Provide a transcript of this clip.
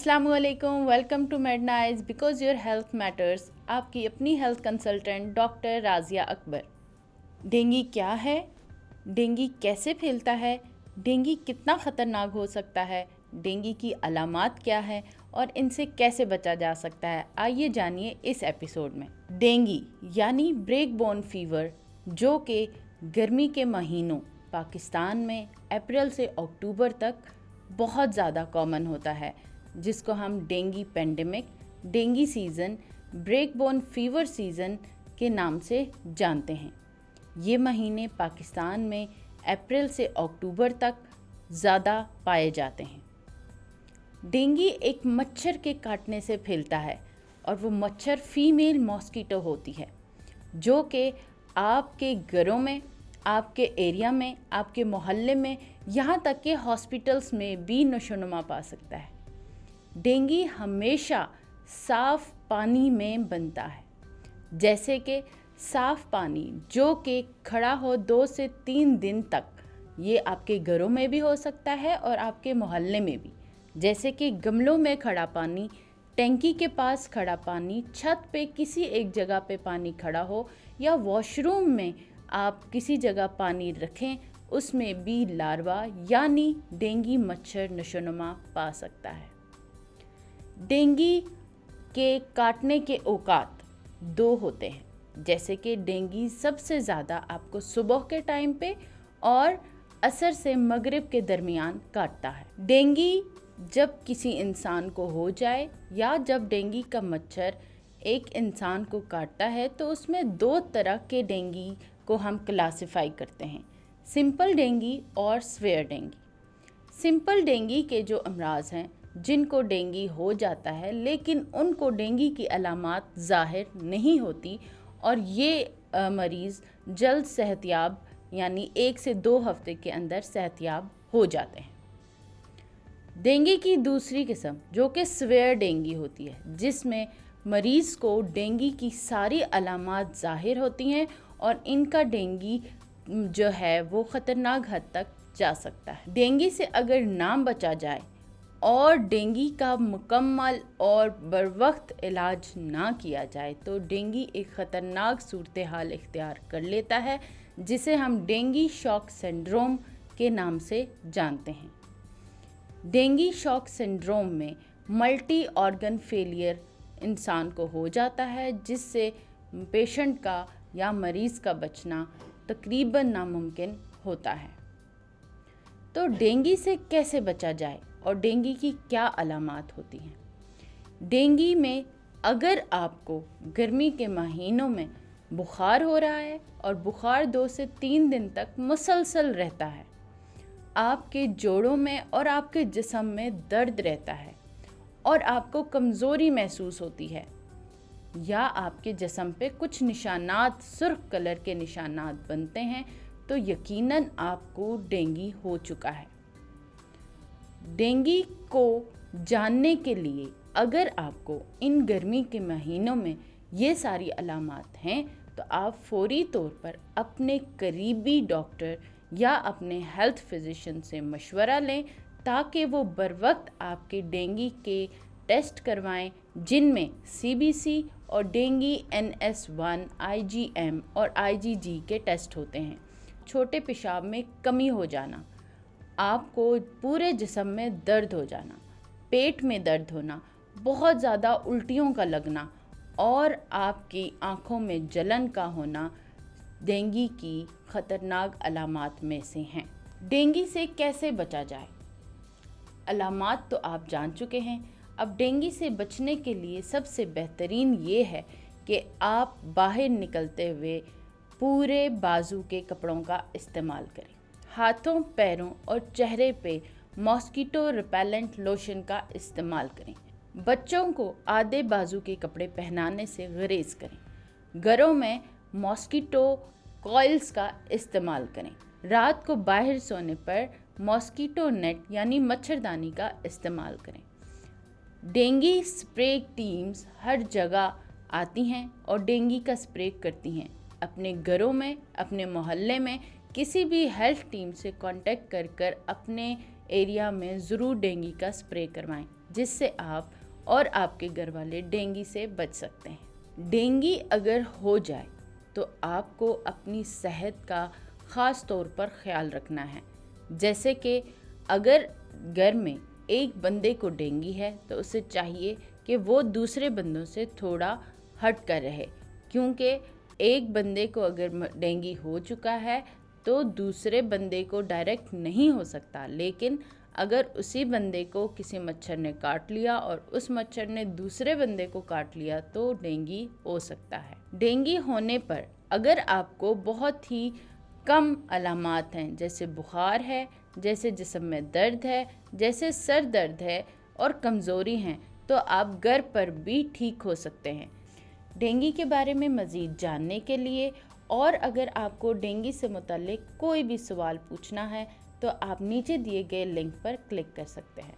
अस्सलाम वालेकुम, welcome to Mednize because your health matters. आपकी अपनी health consultant doctor Razia Akbar. Dengue क्या है, डेंगू कैसे फैलता है, डेंगू कितना ख़तरनाक हो सकता है, डेंगू की अलामात क्या है और इनसे कैसे बचा जा सकता है, आइए जानिए इस एपिसोड में। डेंगू यानी ब्रेक बोन फीवर, जो कि गर्मी के महीनों पाकिस्तान में अप्रैल से अक्टूबर तक बहुत ज़्यादा कॉमन होता है, जिसको हम dengue pandemic, dengue season, break bone fever season के नाम से जानते हैं। ये महीने पाकिस्तान में अप्रैल से अक्टूबर तक ज़्यादा पाए जाते हैं। डेंगू एक मच्छर के काटने से फैलता है और वो मच्छर फीमेल मॉस्किटो होती है, जो कि आपके घरों में, आपके एरिया में, आपके मोहल्ले में, यहाँ तक कि हॉस्पिटल्स में भी नशोनुमा पा सकता है। डेंगू हमेशा साफ़ पानी में बनता है, जैसे कि साफ़ पानी जो कि खड़ा हो 2 से 3 दिन तक। ये आपके घरों में भी हो सकता है और आपके मोहल्ले में भी, जैसे कि गमलों में खड़ा पानी, टैंकी के पास खड़ा पानी, छत पे किसी एक जगह पे पानी खड़ा हो, या वॉशरूम में आप किसी जगह पानी रखें, उसमें भी लार्वा यानी डेंगू मच्छर नशोनुमा पा सकता है। डेंगू के काटने के औकात 2 होते हैं, जैसे कि डेंगू सबसे ज़्यादा आपको सुबह के टाइम पे और असर से मगरिब के दरमियान काटता है। डेंगू जब किसी इंसान को हो जाए या जब डेंगू का मच्छर एक इंसान को काटता है, तो उसमें 2 तरह के डेंगू को हम क्लासिफाई करते हैं, सिंपल डेंगू और सीवियर डेंगू। सिंपल डेंगू के जो अमराज हैं, जिनको डेंगू हो जाता है लेकिन उनको डेंगू की अलामात ज़ाहिर नहीं होती और ये मरीज़ जल्द सेहतयाब यानी 1 से 2 हफ्ते के अंदर सेहतयाब हो जाते हैं। डेंगू की दूसरी किस्म जो कि सीवियर डेंगू होती है, जिसमें मरीज़ को डेंगू की सारी अलामात ज़ाहिर होती हैं और इनका डेंगू जो है वो ख़तरनाक हद तक जा सकता है। डेंगू से अगर ना बचा जाए और डेंगू का मुकम्मल और बरवक्त इलाज ना किया जाए, तो डेंगू एक ख़तरनाक सूरत हाल इख्तियार कर लेता है, जिसे हम डेंगू शॉक सिंड्रोम के नाम से जानते हैं। डेंगू शॉक सिंड्रोम में मल्टी ऑर्गन फेलियर इंसान को हो जाता है, जिससे पेशेंट का या मरीज़ का बचना तकरीबन नामुमकिन होता है। तो डेंगू से कैसे बचा जाए और डेंगू की क्या अलामात होती हैं? डेंगू में अगर आपको गर्मी के महीनों में बुखार हो रहा है और बुखार 2 से 3 दिन तक मुसलसल रहता है, आपके जोड़ों में और आपके जिस्म में दर्द रहता है और आपको कमज़ोरी महसूस होती है, या आपके जिस्म पे कुछ निशानात, सुर्ख कलर के निशानात बनते हैं, तो यकीनन आपको डेंगू हो चुका है। डेंगू को जानने के लिए अगर आपको इन गर्मी के महीनों में ये सारी अलामात हैं, तो आप फौरी तौर पर अपने करीबी डॉक्टर या अपने हेल्थ फिजिशियन से मशवरा लें, ताकि वो बर वक्त आपके डेंगू के टेस्ट करवाएं, जिनमें CBC और डेंगू NS1, IgM और IgG के टेस्ट होते हैं। छोटे पेशाब में कमी हो जाना, आपको पूरे जिस्म में दर्द हो जाना, पेट में दर्द होना, बहुत ज़्यादा उल्टियों का लगना और आपकी आँखों में जलन का होना डेंगू की ख़तरनाक अलामात में से हैं। डेंगू से कैसे बचा जाए? अलामात तो आप जान चुके हैं। अब डेंगू से बचने के लिए सबसे बेहतरीन ये है कि आप बाहर निकलते हुए पूरे बाजू के कपड़ों का इस्तेमाल करें। हाथों, पैरों और चेहरे पे मॉस्किटो रिपेलेंट लोशन का इस्तेमाल करें। बच्चों को आधे बाजू के कपड़े पहनाने से गुरेज करें। घरों में मॉस्किटो कॉइल्स का इस्तेमाल करें। रात को बाहर सोने पर मॉस्किटो नेट यानी मच्छरदानी का इस्तेमाल करें। डेंगू स्प्रे टीम्स हर जगह आती हैं और डेंगू का स्प्रे करती हैं। अपने घरों में, अपने मोहल्ले में किसी भी हेल्थ टीम से कांटेक्ट कर अपने एरिया में ज़रूर डेंगू का स्प्रे करवाएं। जिससे आप और आपके घर वाले डेंगू से बच सकते हैं। डेंगू अगर हो जाए तो आपको अपनी सेहत का ख़ास तौर पर ख्याल रखना है। जैसे कि अगर घर में एक बंदे को डेंगू है तो उसे चाहिए कि वो दूसरे बंदों से थोड़ा हट कर रहे, क्योंकि एक बंदे को अगर डेंगू हो चुका है तो दूसरे बंदे को डायरेक्ट नहीं हो सकता, लेकिन अगर उसी बंदे को किसी मच्छर ने काट लिया और उस मच्छर ने दूसरे बंदे को काट लिया तो डेंगू हो सकता है। डेंगू होने पर अगर आपको बहुत ही कम अलामात हैं, जैसे बुखार है, जैसे जिस्म में दर्द है, जैसे सर दर्द है और कमज़ोरी हैं, तो आप घर पर भी ठीक हो सकते हैं। डेंगू के बारे में मज़ीद जानने के लिए और अगर आपको डेंगू से मुताल्लिक़ कोई भी सवाल पूछना है तो आप नीचे दिए गए लिंक पर क्लिक कर सकते हैं।